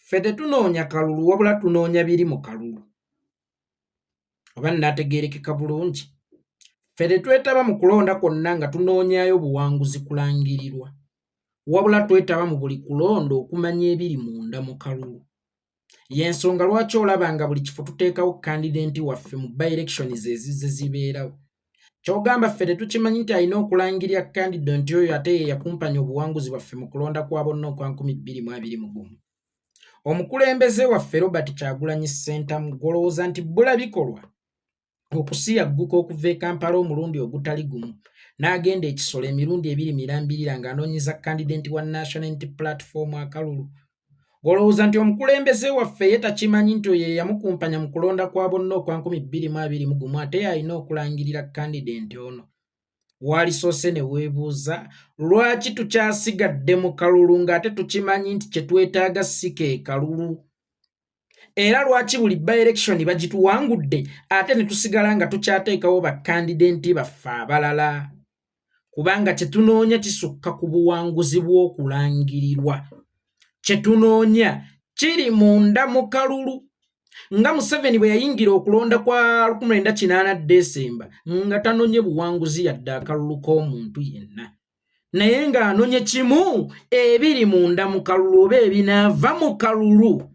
Ffe tetunoonya kalulu wabula tunoonya biri mu kalulu. Oba nnategeerekeka bulungi. Ffe tetwetaba mu kulonda kwonna nga tunoonyayo buwanguzi kulangirirwa. Wabula twetaba mu buli kulonda okumanya ebiri munda mu kalulu. Y'ensonga lwaki olaba nga buli kifo tuteekawo kandidenti waffe mu by-elections ezizze zibeerawo. Kyogamba ffe tetukimanyi nti alina okulangirira kandidenti oyo ate ye yakumpanya obuwanguzi bwaffe mu kulonda kwa bonna okwa 2021. Omukulembeze waffe Robert Kyagulanyi Ssentamu golowooza nti bbula bikolwa okusiyagguka okuva e Kampala omulundi ogutali gumu n'agenda ekisolo emirundi ebiri mirambirira ng'anoonyeza kandidenti wa National Unity Platform akalulu. Golowooza nti omukulembeze waffe ye takimanyi nti oyo yamukumpanya mu kulonda kwa bonna okwa 2021 ate alina okulangirira kandidenti ono. Walisoose ne weebuuza lwaki tukyasigadde mu kalulu ng'ate tukimanyi nti kye twetaaga si ke kalulu. Era lwaki buli by-election bagituwangudde ate ne tusigala nga tukyateekawo bakandidenti baffe abalala. Kubanga kye tunoonya kisukka ku buwanguzi bw'okulangirirwa. Kye tunoonya kiri munda mu kalulu. Nga Museveni bwe yayingira okulonda kwa 19 Desemba nga tanonye buwanguzi yadde akalulu k'omuntu yenna. Naye ng'anonye kimu ebiri munda mu kalulu oba ebinaava mu kalulu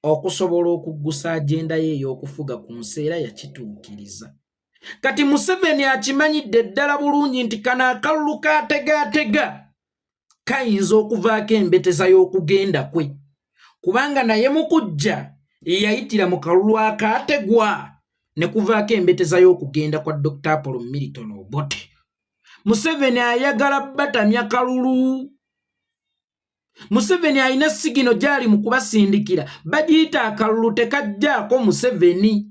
okusobola okuggusa agenda ye ey'okufuga ku nsi era yakituukiriza. Kati Museveni akimanyidde ddala bulungi nti kano akalulu kaategaatega kayinza okuvaako embeteza y'okugenda kwe. Kubanga naye mu kujja yayitira mu kalulu akaategwa ne kuvaako embeteza y'okugenda kwa Dr. Apollo Milton Obote. Museveni ayagala batamya kalulu. Museveni alina sigino gyali mu kubasindikira bagiyita akalulu tekajjaako Museveni.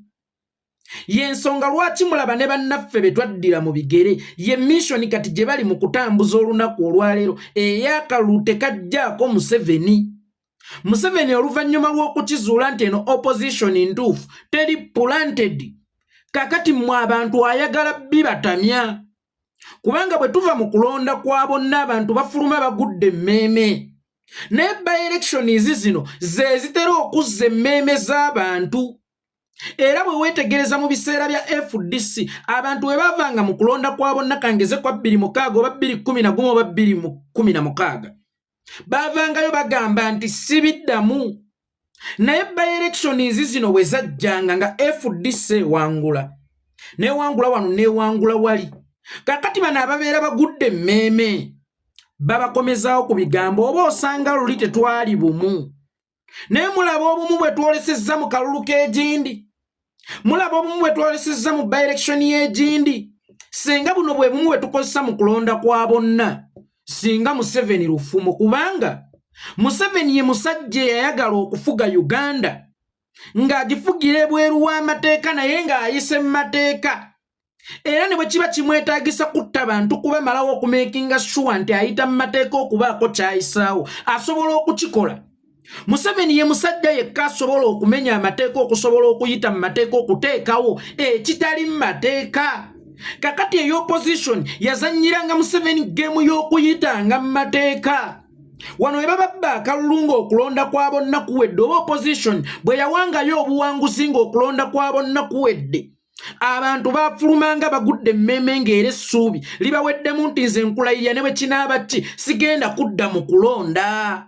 Y'ensonga lwaki mulaba ne bannaffe be twaddira mu bigere ye mission kati gye bali mu kutambuza olunaku olwaleero ey'akalulu tekajjaako Museveni. Museveni oluvannyuma lw'okukizuula nti eno opposition ntuufu teri planted kakati mmwe abantu ayagala bibatamya. Kubanga bwe tuva mu kulonda kwa bonna abantu bafuluma bagudde emmeeme. Naye by-elections zino ze zitera okuzza emmeeme z'abantu. Era bwe weetegereza mu biseera bya FDC abantu bwe bavanga mu kulonda kwa bonna kangeze kwa 2016 oba 2011 oba 2016 bavangayo bagamba nti si biddamu. Naye by-elections zino bwe zajjanga nga FDC wangula newangula wano newangula wali kakati bano ababeera bagudde emmeeme babakomezaawo ku bigambo oba osanga luli tetwali bumu. Naye mulaba obumu bwe twolesezza mu kalulu k'egindi. Mulaba obumu bwe twolesezza mu by-election y'egindi. Singa buno bwe bumu bwe tukozesa mu kulonda kwa bonna singa Museveni lufumo. Kubanga Museveni ye musajja yayagala okufuga Uganda ng'agifugira ebweru w'amateeka naye ng'ayise mu mateeka. Era ne bwe kiba kimwetaagisa kutta bantu kubamalawo okumakinga sure nti ayita mu mateeka okubaako kyayisaawo asobola okukikola. Museveni ye musajja yekka asobola okumenya amateeka okusobola okuyita mu mateeka okuteekawo ekitali mu mateeka. Kakati ey'opposition yazannyiranga Museveni geemu y'okuyitanga mu mateeka. Wano ebababba akalulu ng'okulonda kwa bonna kuwedde oba opposition bwe yawangayo obuwanguzi ng'okulonda kwa bonna kuwedde. Abantu bafulumanga bagudde emmeeme ng'era essuubi libaweddemu nti nze nkulayirira ne bwe kinaaba ki sigenda kudda mu kulonda.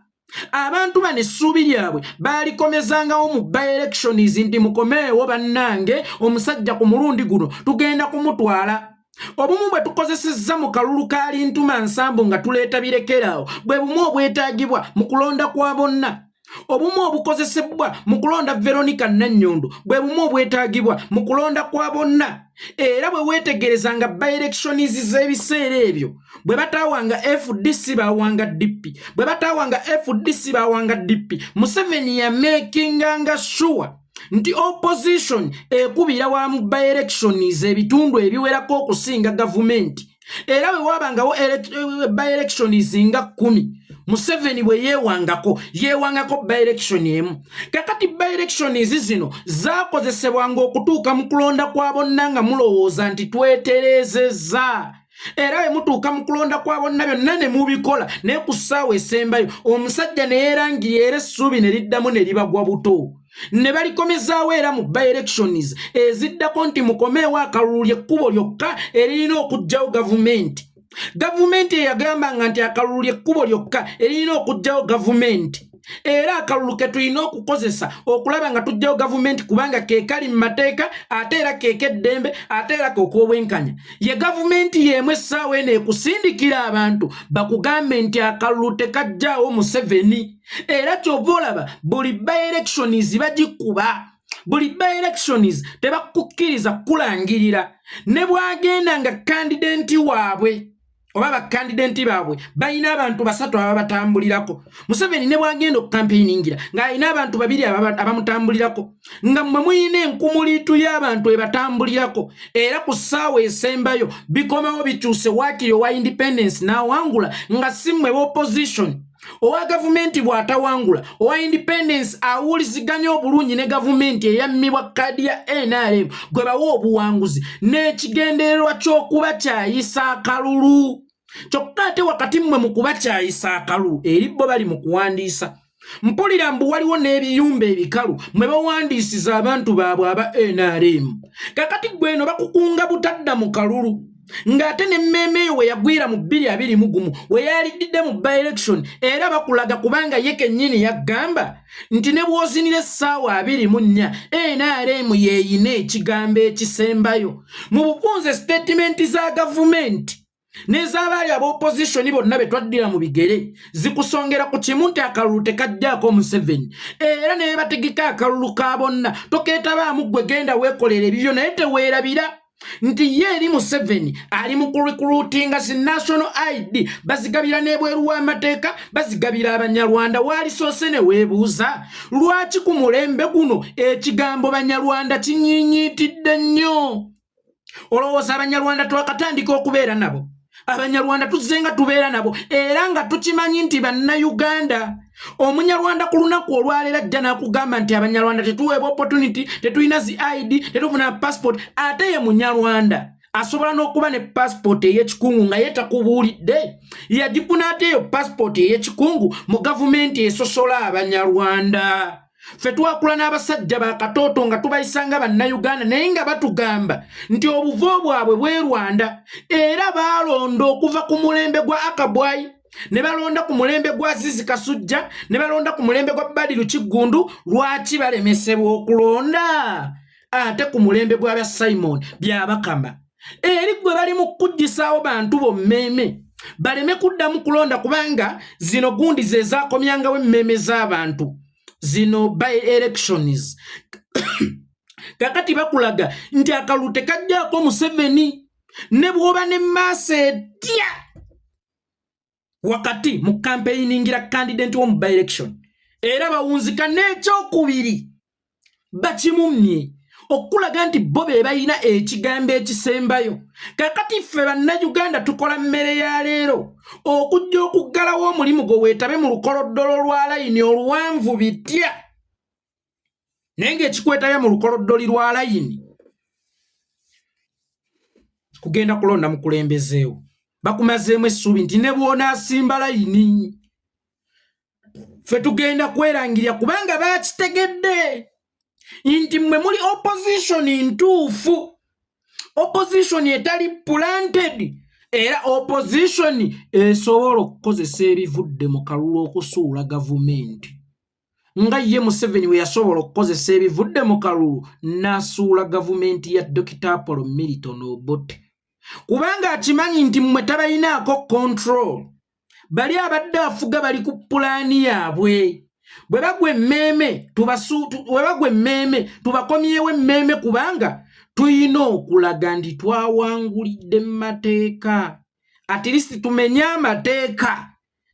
Abantu bano essuubi lyabwe baalikomezangawo mu by-elections nti mukomeewo bannange omusajja ku mulundi guno tugenda kumutwala. Obumu bwe tukozesezza mu kalulu kaali ntuma nsambu nga tuleeta birekeraawo bwe bumu obwetaagibwa mu kulonda kwa bonna. Obumu obukozesebwa mu kulonda Veronica Nannyondo bwe bumu obwetaagibwa mu kulonda kwa bonna. Era bwe weetegerezanga by-elections z'ebiseera ebyo bwe bataawanga FDC baawanga DP, bwe bataawanga FDC baawanga DP, Museveni yamakinganga sure nti opposition ekubira wa mu by-elections ebitundu ebiwerako okusinga gavumenti. Era bwe wabangawo by-elections nga 10 Museveni bwe yeewangako by-election emu. Kakati by-elections zino zaakozesebwanga okutuuka mu kulonda kwa bonna nga mulowooza nti twetereezezza. era bwe mutuuka mu kulonda kwa bonna byonna ne mubikola naye ku ssaawa esembayo omusajja ne yeerangira era essuubi ne liddamu ne libagwa buto ne balikomezaawo era mu by-elections eziddako nti mukomeewo akalulu lyekkubo lyokka eriyina okuggyawo gavumenti. Gavumenti eyagambanga nti akalulu lyekkubo lyokka eriyina okuggyawo gavumenti. Era akalulu ke tulina okukozesa okulaba nga tuggyawo gavumenti kubanga ke kali mu mateeka ate era keeko eddembe ate era k'okwobwenkanya. Ye gavumenti y'emu essaawa eno ekusindikira abantu bakugambe nti akalulu tekajjaawo Museveni. Era ky'ova olaba buli by-elections bagikuba. Buli by-elections tebakukkiriza kulangirira. Ne bwagenda nga kandidenti waabwe oba bakandidenti baabwe balina abantu basatu ababatambulirako. Museveni ne bwagenda okukampeiningira ng'alina abantu babiri abamutambulirako nga mmwe muyina enkumuliitu y'abantu ebatambulirako era ku ssaawa esembayo bikomawo bikyuse waakiri owa independence n'awangula nga si mmwe b'opposition. Owa gavumenti bw'atawangula owa independence awuliziganya obulungi ne gavumenti eyammibwa kkaadi ya NRM gwe bawa obuwanguzi n'ekigendererwa ky'okuba kyayisa akalulu. Kyokka ate wakati mmwe mu kuba kyayisa akalulu eri bo bali mu kuwandiisa. Mpulira mbu waliwo n'ebiyumba ebikalu mwe bawandiisiza abantu baabwe aba NRM. Kakati gweno bakukunga butadda mu kalulu. Ng'ate n'emmeeme eyo we yagwira mu 2021 we yaliddidde mu by-election era bakulaga kubanga ye kennyini yaggamba nti ne bw'ozinira essaawa 24 NRM yeeyina ekigambo ekisembayo. Mu bukunze statementi za gavumenti n'ez'abaali ab'opposition bonna be twaddira mu bigere zikusongera ku kimu nti akalulu tekajjaako Museveni era ne bategeka akalulu ka bonna tokeetabaamu ggwe genda weekolera ebibyo naye teweerabira nti ye eri Museveni ali mu kurecruitinga si national ID bazigabira n'ebweru w'amateeka bazigabira abanyarwanda. Waalisoose ne weebuuza lwaki ku mulembe guno ekigambo banyarwanda kinyiinyiitidde nnyo? Olowooza abanyarwanda twakatandika okubeera nabo? Abanyarwanda tuzzenga tubeera nabo era nga tukimanyi nti bannayuganda. Omunyarwanda ku lunaku olwaleero ajja n'akugamba nti abanyarwanda tetuweebwa opportunity, tetulina zi ID, tetufuna passport. Ate ye munyarwanda asobola n'okuba ne passport ey'ekikungu nga ye takubuulidde. Yagifuna ate eyo passport ey'ekikungu mu gavumenti esosola abanyarwanda. Ffe twakula n'abasajja ba katooto nga tubayisanga bannayuganda naye nga batugamba nti obuvo bwabwe bwe Rwanda era baalonda okuva ku mulembe gwa Akabwayi ne balonda ku mulembe gwa Zizi Kasujja ne balonda ku mulembe gwa Badiru Kiggundu. Lwaki balemesebwa okulonda ate ku mulembe gwa Simon Byabakama? Eri gwe bali mu kuggisaawo bantu bommeeme baleme kuddamu kulonda kubanga zino gundi ze zaakomyangawo emmeeme z'abantu zino by-elections. Kakati bakulaga nti akalulu tekajjaako Museveni ne bw'oba ne maaso etya wakati mu campaigningira candidate w'omu by-election era bawunzika n'ekyokubiri bakimumye okulaga nti bo be balina ekigambo ekisembayo. Kakati ffe bannayuganda tukola mmere ya leero okujja okuggalawo omulimu gwe weetabe mu lukoloddolo lwa layini oluwanvu bitya naye ng'ekikwetayo mu lukoloddoli lwa layini kugenda kulonda mukulembezeewo. Bakumazeemu essuubi nti ne bw'onaasimba layini ffe tugenda kwerangirira kubanga baakitegedde nti mmwe muli opposition ntuufu, opposition etali planted era opposition esobola okukozesa ebivudde mu kalulu okusuula gavumenti nga ye Museveni we yasobola okukozesa ebivudde mu kalulu n'asuula gavumenti ya Dr. Apollo Milton Obote kubanga akimanyi nti mmwe tabayinaako control. Bali abadde afuga bali ku pulaani yaabwe. Bwe bagwe emmeeme tubakomyewo emmeeme kubanga tuyina okulaga nti twawangulidde mu mateeka. At least tumenye amateeka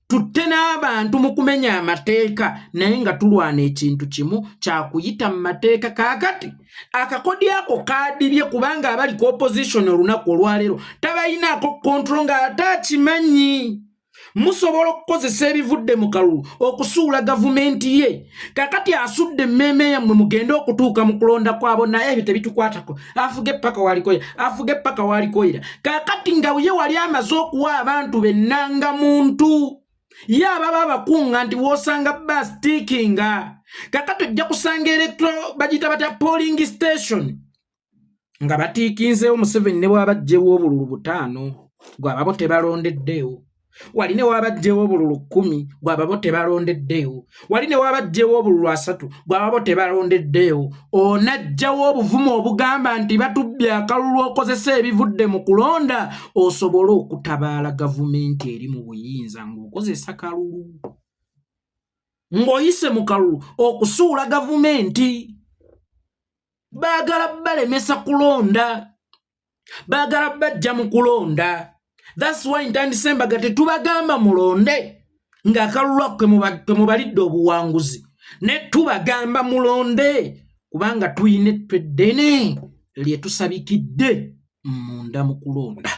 tutte n'abantu mu kumenya amateeka naye nga tulwana ekintu kimu kyakuyita mu mateeka. Kaakati akakodi ako kaadibye kubanga abali ku opposition olunaku olwaleero tabayinaako control nga ate akimanyi. musobola okukozesa ebivudde mu kalulu okusuula gavumenti ye kakati asudde emmeme yammwe mugende okutuuka mu kulonda kwabo naye ebyo tebitukwatako afuge ppaka walikoyera kakati nga ye wali amaze okuwa abantu bennanga muntu ye ababa abakunga nti woosanga bastikinga kakati ojja kusanga bagita batya polling station nga batiikinzeewo Museveni ne bwabajjewo obululu 5 gwababo tebalondeddeewo wali ne wabajjewo obululu 10 gwababo tebalondeddeewo wali ne wabajjewo obululu 3 gwababo tebalondeddeewo onajjawo obuvumu obugamba nti batubbye akalulu okozesa ebivudde mu kulonda osobola okutabaala gavumenti eri mu buyinza ng'okozesa kalulu ng'oyise mu kalulu okusuula gavumenti baagala balemesa kulonda baagala bajja mu kulonda. That's why ntandise tetubagamba mulonde ng'akalulu kwe mubalidde obuwanguzi ne tubagamba mulonde kubanga tuyina ettwe ddene lye tusabikidde munda mu kulonda.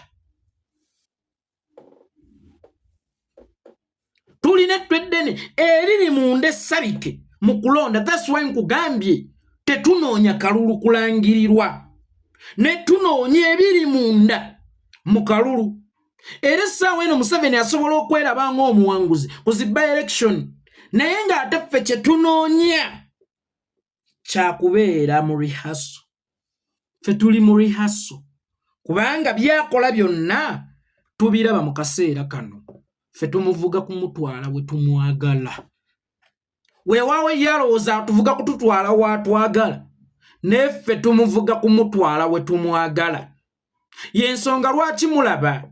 Tulina ettwe ddene eriri munda essabike mu kulonda. That's why nkugambye tetunoonya kalulu kulangirirwa ne tunoonya ebiri munda mu kalulu. Era essaawa eno Museveni asobola okweraba ng'omuwanguzi ku zi by-election naye ng'ate ffe kye tunoonya kyakubeera mu rihaso. Ffe tuli mu rihaso kubanga byakola byonna tubiraba mu kaseera kano. Ffe tumuvuga kumutwala we tumwagala. Weewaawo yalowooza tuvuga kututwala waatwagala neffe tumuvuga kumutwala we tumwagala. Yensonga lwaki mulaba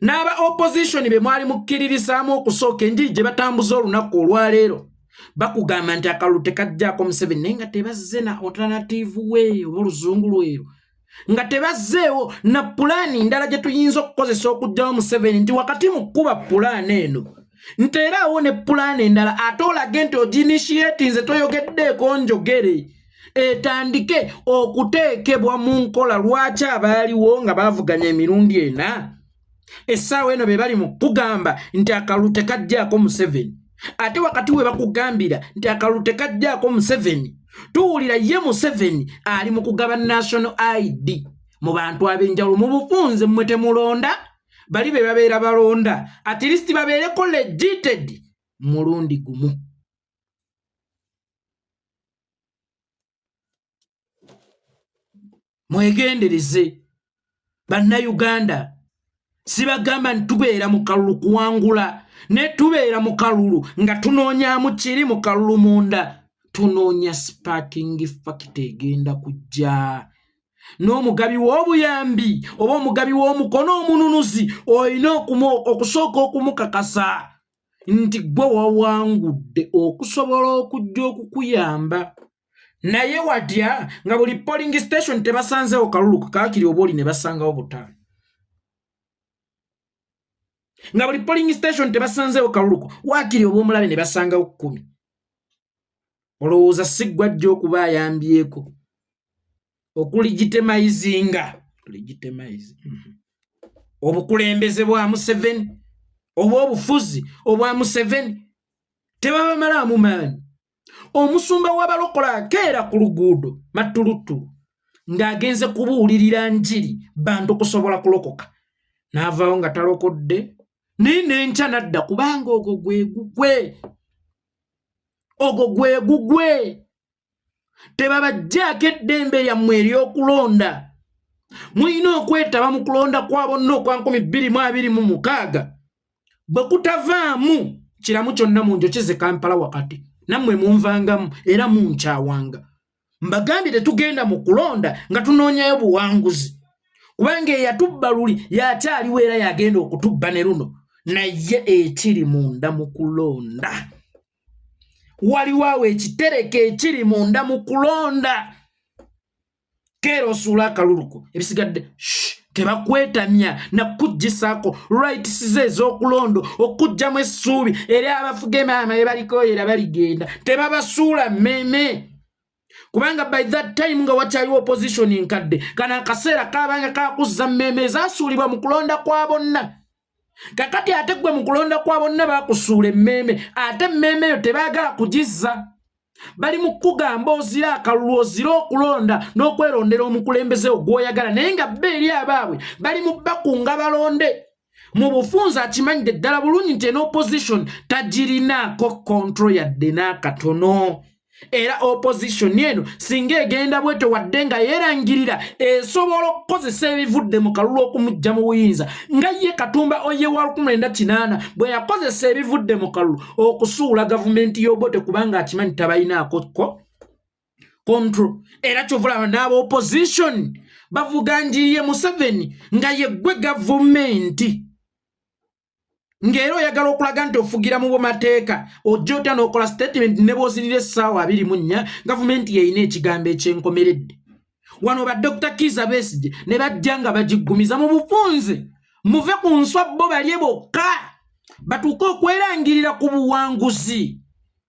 n'aba opposition be mwali mukkiririsaamu okusooka enjiri gye batambuza olunaku olwaleero bakugamba nti akalulu tekajjaako Museveni naye nga tebazze na alternative way oba oluzungu lweru nga tebazzeewo na pulaani ndala gye tuyinza okukozesa okuggyawo Museveni nti wakati mu kkuba pulaani eno nti era awo ne pulaani endala ate olage nti oginitiate nze toyogeddeeko njogere etandike okuteekebwa mu nkola. Lwaki abaaliwo nga baavuganya emirundi ena essaawa eno be bali mu kugamba nti akalulu tekajjaako Museveni ate wakati we bakugambira nti akalulu tekajjaako Museveni tuwulira ye Museveni ali mu kugaba national ID mu bantu ab'enjawulo mu bufunze mmwe temulonda bali be babeera balonda at least babeereko legited mulundi gumu. Mwegendereze bannayuganda sibagamba ntitubeera mu kalulu kuwangula ne tubeera mu kalulu nga tunoonyaamu kiri mu kalulu munda tunoonya sparking fact egenda kujja n'omugabi w'obuyambi oba omugabi w'omukono omununuzi olina okusooka okumukakasa nti gwe wawangudde okusobola okujja okukuyamba. Naye watya nga buli polling station tebasanzeewo kalulu kaakiri oba oli ne basangawo 5 nga buli polling station tebasanzeewo kalulu waakiri oba omulabe ne basangawo 10 olowooza si gwajja okuba ayambyeko okuligitemayizinga obukulembeze bwa Museveni oba obufuzi obwa Museveni tebabamalaamu maanyi. Omusumba w'abalokola akeera ku luguudo matulutulu ng'agenze kubuulirira njiri bantu okusobola kulokoka n'avaawo nga talokodde naye n'enkya nadda kubanga ogwo gwe gugwe tebabajjaako eddembe lyammwe ery'okulonda. Mulina okwetaba mu kulonda kwa bonna okwa 2026 bwe kutavaamu kiramu kyonna munjokyeze Kampala wakati nammwe munvangamu era munkyawanga. Mbagambye tetugenda mu kulonda nga tunoonyayo buwanguzi kubanga eyatubba luli yakyaliwo era yagenda okutubba ne luno naye ekiri munda mu kulonda waliwo awo ekitereke ekiri munda mu kulonda. Keera osuula akaluluko ebisigadde tebakwetamya nakuggisaako rights ze ez'okulondo okugjamu essuubi eri abafuge maama ebaliko era baligenda tebabasuula mmeme kubanga by that time nga wakyaliwo opposition nkadde kana akaseera kabanga kakuzza mmeme ezasuulibwa mu kulonda kwa bonna kakati ate gwe mu kulonda kwa bonna bakusuula emmeme ate emmeme yo tebaagala kugizza bali mu kugamba ozira akalulu ozira okulonda n'okwerondera omukulembeze ogw'oyagala naye nga bbeeri abaabwe bali mu bakunga balonde mu bufunza akimanyidde ddala bulungi nti eno opposition tagirinaako control yadde n'akatono era opposition eno singa egenda bwetyo wadde nga yeerangirira esobola okukozesa ebivudde mu kalulu okumujja mu buyinza nga ye Katumba oye wa 1998 bwe yakozesa ebivudde mu kalulu okusuula gavumenti y'Obote kubanga akimanyi tabayinaako control era kyovulaba n'aba opposition bavuganjiriye Museveni nga ye gwe gavumenti ngero oyagala okulaga nti ofugira mu mateeka ojja otya n'okola statement ne bw'ozinira essaawa 24 gavumenti yeyina ekigambo ekyenkomeredde wano ba Dr. Kizza Besigye ne bajja nga bagiggumiza mu bufunze muve ku nswa bo balye bokka batuuke okwerangirira ku buwanguzi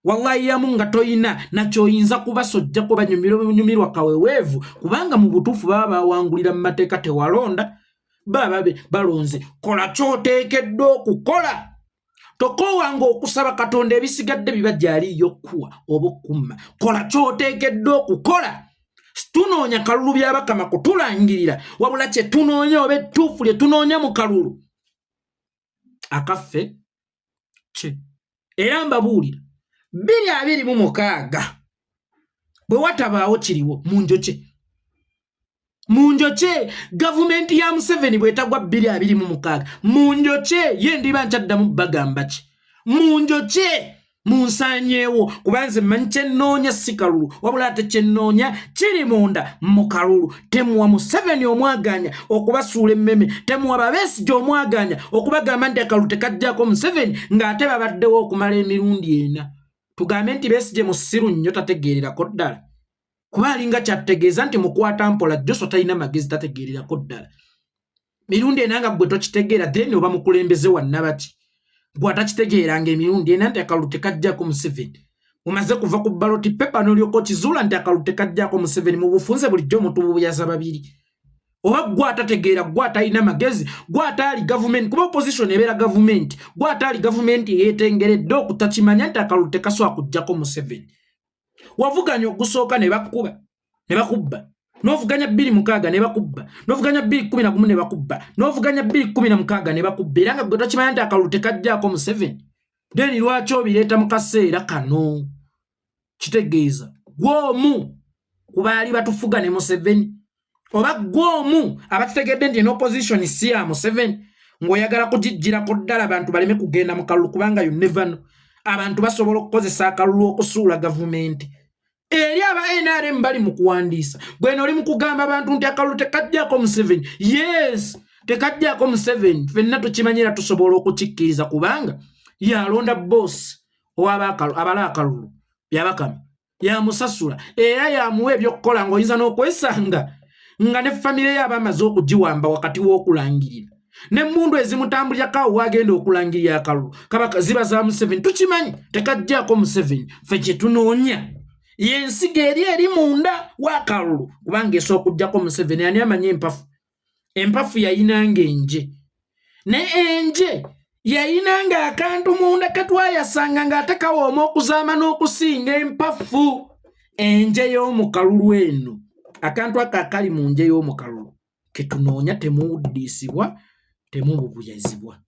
wallahi yamu nga toyina nakyoyinza kubasojjako banyumirwa kaweweevu kubanga mu butuufu baba bawangulira mu mateeka tewalonda baba balonze kola kyoteekeddwa okukola tokowanga okusaba Katonda ebisigadde bibajjaaliyo kuwa oba okumma kola kyoteekeddwa okukola tunoonya kalulu by'Abakama kutulangirira wabula kye tunoonya oba ettuufu lye tunoonya mu kalulu akaffe kye era mbabuulira 2026 bwe watabaawo kiriwo mu njoche gavumenti ya Museveni bwetagwa 2026 mu njoche ye ndiba nkyaddamu bagamba ki mu njoche munsanyeewo kubanze mmanyi kyennoonya si kalulu wabula ate kyennoonya kiri munda mu kalulu temuwa Museveni omwaganya okubasuula emmeme temuwa Besigye omwaganya okubagamba nti akalulu tekajjaako Museveni ng'ate babaddewo okumala emirundi ena tugambe nti Besigye musiru nnyo tategeererako ddala kuba alinga kyattegeeza nti mukwata mpola Joso talina magezi tategeererako ddala mirundi ena nga gwe tokitegeera then oba mukulembeze wannabaki gwe atakitegeeranga emirundi ena nti akalulu tekajjaako Museveni umaze kuva ku ballot paper n'olyoka okizuula nti akalulu tekajjaako Museveni mu bufunze bulijjo mutububuyaza babiri oba gwe atategeera gwe atalina magezi gwe ataali gavumenti kuba opposition ebeera gavumenti gwe ataali gavumenti yeetengeredde okutakimanya nti akalulu tekasobola kujjako Museveni wavuganya ogusooka ne bakubba n'ovuganya 2006 ne bakubba n'ovuganya 2011 ne bakubba n'ovuganya 2016 ne bakubba era nga gwe tokimanya nti akalulu tekajjaako Museveni then lwaki obireeta mu kaseera kano kitegeeza gwomu ku baali batufuga ne Museveni oba gwomu abakitegedde nti n'opposition si ya Museveni ng'oyagala kugijjirako ddala abantu baleme kugenda mu kalulu kubanga you never know abantu basobola okukozesa akalulu okusuula gavumenti eri aba NRM bali mu kuwandiisa bweno oli mu kugamba abantu nti akalulu tekajjaako Museveni yes tekajjaako Museveni ffenna tukimanyira tusobola okukikkiriza kubanga yalonda boss abala akalulu by'Abakama yamusasula era yamuwa ebyokukola ng'oyinza n'okwesanga nga ne famire y'abamaze okugiwamba wakati w'okulangirira n'emmundu ezimutambulirako awo wagenda okulangirira akalulu kabaka ziba za Museveni tukimanyi tekajjaako Museveni ffe kye tunoonya yensiga eri munda w'akalulu kubanga esooka okujjako Museveni ani amanyi empafu yayinanga enje ne enje yayinanga akantu munda katwayasanga ng'ate kawooma okuzaama n'okusinga empafu enje y'omu kalulu eno akantu aka akali mu nje y'omu kalulu ke tunoonya temuwuddisibwa temububuyazibwa